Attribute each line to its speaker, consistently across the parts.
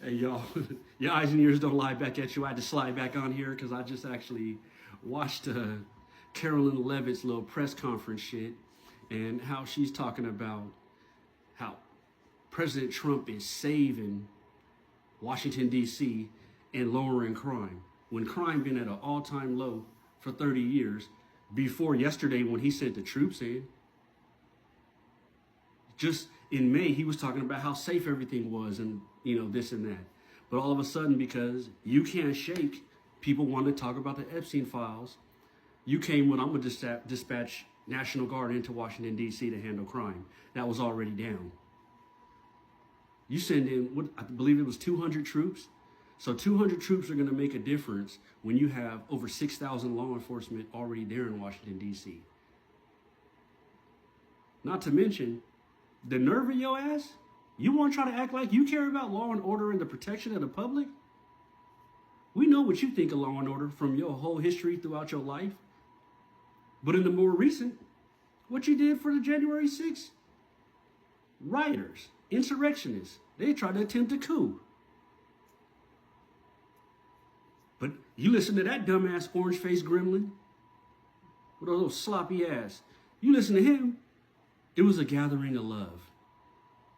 Speaker 1: Hey, y'all, your eyes and ears don't lie back at you. I had to slide back on here because I just actually watched Carolyn Levitt's little press conference shit and how she's talking about how President Trump is saving Washington, D.C. and lowering crime when crime been at an all-time low for 30 years before yesterday when he sent the troops in. Just in May, he was talking about how safe everything was and, this and that. But all of a sudden, because you can't shake, people want to talk about the Epstein files. You came when I'm going to dispatch National Guard into Washington, D.C. to handle crime. That was already down. You send in, I believe it was 200 troops. So 200 troops are going to make a difference when you have over 6,000 law enforcement already there in Washington, D.C. Not to mention, the nerve of your ass, you want to try to act like you care about law and order and the protection of the public? We know what you think of law and order from your whole history throughout your life. But in the more recent, what you did for the January 6th rioters, insurrectionists, they tried to attempt a coup. But you listen to that dumbass orange-faced gremlin with a little sloppy ass. You listen to him, it was a gathering of love.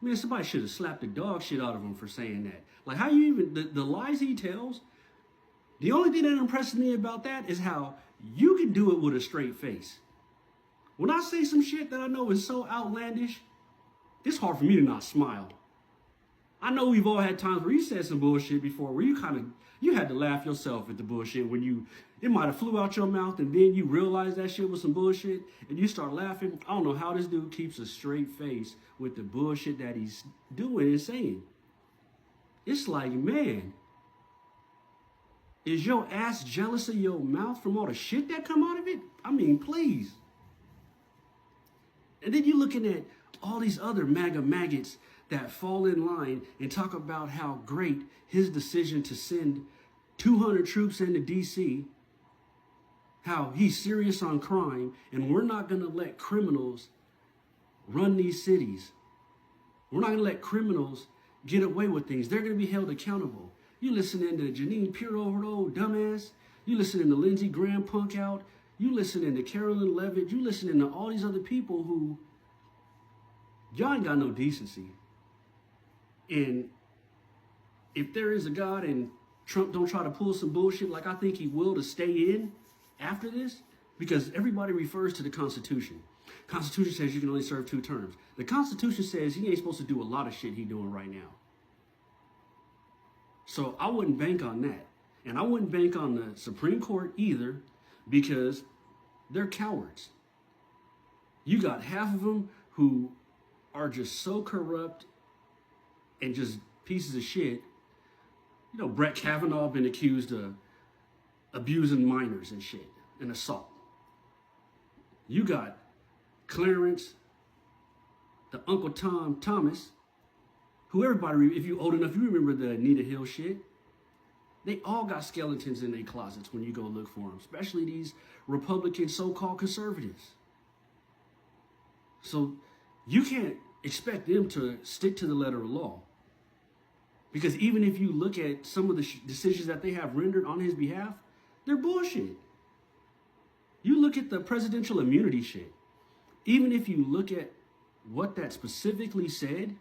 Speaker 1: Man, somebody should have slapped the dog shit out of him for saying that. Like, how you even, the lies he tells, the only thing that impresses me about that is how you can do it with a straight face. When I say some shit that I know is so outlandish, it's hard for me to not smile. I know we've all had times where you said some bullshit before where you had to laugh yourself at the bullshit when it might have flew out your mouth and then you realize that shit was some bullshit and you start laughing. I don't know how this dude keeps a straight face with the bullshit that he's doing and saying. It's like, man, is your ass jealous of your mouth from all the shit that come out of it? I mean, please. And then you're looking at all these other MAGA maggots that fall in line and talk about how great his decision to send 200 troops into D.C., how he's serious on crime, and we're not going to let criminals run these cities. We're not going to let criminals get away with things. They're going to be held accountable. You listening to Janine Pirro, dumbass. You listening to Lindsey Graham punk out. You listening to Carolyn Levitt. You listening to all these other people who, y'all ain't got no decency. And if there is a God and Trump don't try to pull some bullshit like I think he will to stay in after this, because everybody refers to the Constitution. Constitution says you can only serve 2 terms. The Constitution says he ain't supposed to do a lot of shit he doing right now. So I wouldn't bank on that. And I wouldn't bank on the Supreme Court either, because they're cowards. You got half of them who are just so corrupt and just pieces of shit. Brett Kavanaugh been accused of abusing minors and shit, and assault. You got Clarence, the Uncle Tom Thomas, who everybody, if you old enough, you remember the Anita Hill shit. They all got skeletons in their closets when you go look for them, especially these Republican so-called conservatives. So you can't expect them to stick to the letter of law. Because even if you look at some of the decisions that they have rendered on his behalf, they're bullshit. You look at the presidential immunity shit. Even if you look at what that specifically said,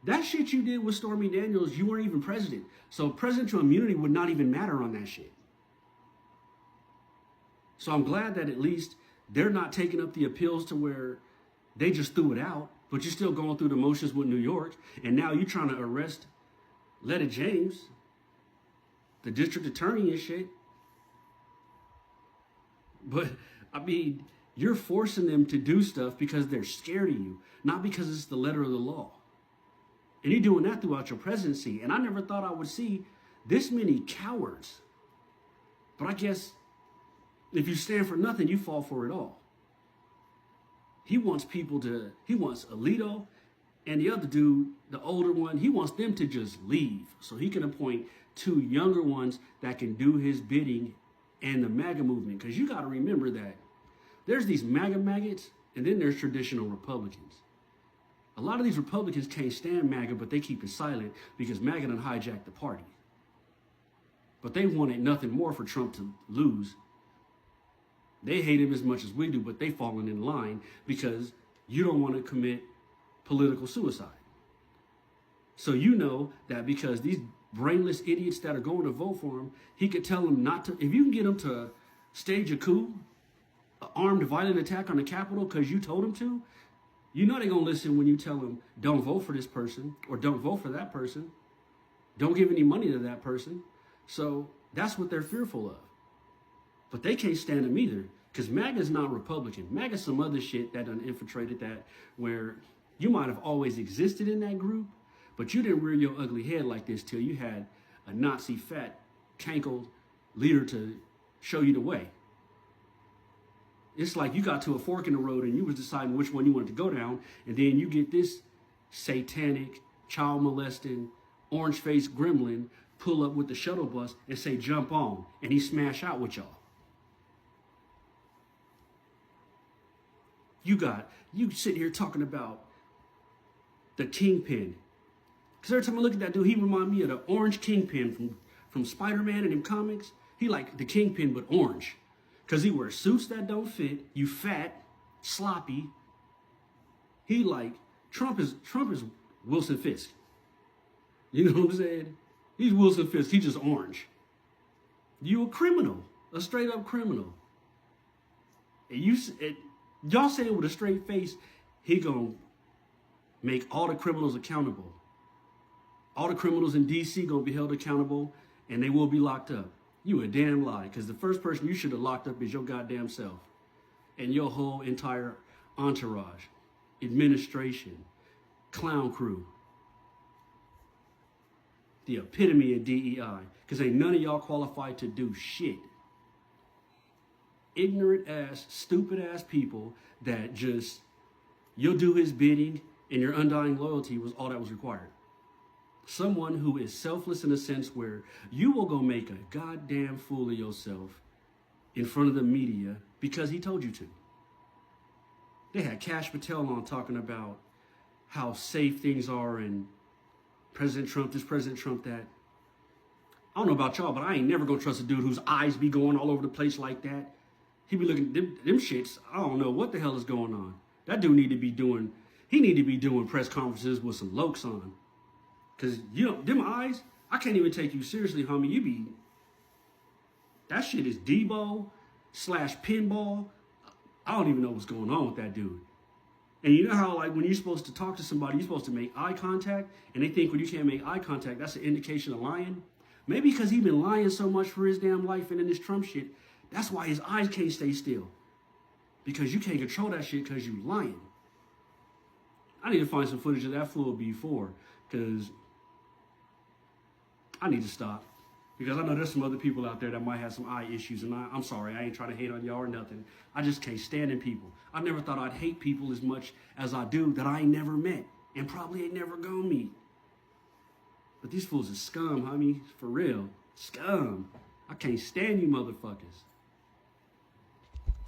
Speaker 1: that shit you did with Stormy Daniels, you weren't even president. So presidential immunity would not even matter on that shit. So I'm glad that at least they're not taking up the appeals to where they just threw it out, but you're still going through the motions with New York, and now you're trying to arrest Letta James, the district attorney and shit. But, I mean, you're forcing them to do stuff because they're scared of you, not because it's the letter of the law. And you're doing that throughout your presidency. And I never thought I would see this many cowards. But I guess if you stand for nothing, you fall for it all. He wants Alito and the other dude, the older one, he wants them to just leave so he can appoint 2 younger ones that can do his bidding and the MAGA movement. Because you got to remember that there's these MAGA maggots and then there's traditional Republicans. A lot of these Republicans can't stand MAGA, but they keep it silent because MAGA done hijacked the party. But they wanted nothing more for Trump to lose. They hate him as much as we do, but they fallen in line because you don't want to commit political suicide. So you know that because these brainless idiots that are going to vote for him, he could tell them not to. If you can get them to stage a coup, an armed violent attack on the Capitol because you told them to, you know they're going to listen when you tell them, don't vote for this person or don't vote for that person. Don't give any money to that person. So that's what they're fearful of. But they can't stand him either because MAGA is not Republican. MAGA is some other shit that done infiltrated that where you might have always existed in that group, but you didn't rear your ugly head like this till you had a Nazi fat, cankled leader to show you the way. It's like you got to a fork in the road and you was deciding which one you wanted to go down, and then you get this satanic, child molesting, orange-faced gremlin pull up with the shuttle bus and say, jump on, and he smash out with y'all. You sit here talking about the Kingpin. Because every time I look at that dude, he remind me of the orange Kingpin from Spider-Man and them comics. He like the Kingpin, but orange. Because he wears suits that don't fit, you fat, sloppy. He like, Trump is Wilson Fisk. You know what I'm saying? He's Wilson Fisk, he's just orange. You a criminal, a straight up criminal. And y'all saying with a straight face, he gonna make all the criminals accountable. All the criminals in DC gonna be held accountable and they will be locked up. You a damn lie, because the first person you should have locked up is your goddamn self and your whole entire entourage, administration, clown crew. The epitome of DEI, because ain't none of y'all qualified to do shit. Ignorant ass, stupid ass people that just, you'll do his bidding and your undying loyalty was all that was required. Someone who is selfless in a sense where you will go make a goddamn fool of yourself in front of the media because he told you to. They had Kash Patel on talking about how safe things are and President Trump this, President Trump that. I don't know about y'all, but I ain't never gonna trust a dude whose eyes be going all over the place like that. He be looking, them shits, I don't know what the hell is going on. That dude need to be doing press conferences with some lokes on. Cause them eyes, I can't even take you seriously, homie. That shit is Debo/pinball. I don't even know what's going on with that dude. And you know how like when you're supposed to talk to somebody, you're supposed to make eye contact, and they think when you can't make eye contact, that's an indication of lying. Maybe because he's been lying so much for his damn life and in this Trump shit, that's why his eyes can't stay still. Because you can't control that shit because you lying. I need to find some footage of that fool before, because I need to stop. Because I know there's some other people out there that might have some eye issues, and I'm sorry, I ain't trying to hate on y'all or nothing. I just can't stand in people. I never thought I'd hate people as much as I do that I ain't never met and probably ain't never gonna meet. But these fools are scum, homie, for real. Scum. I can't stand you motherfuckers.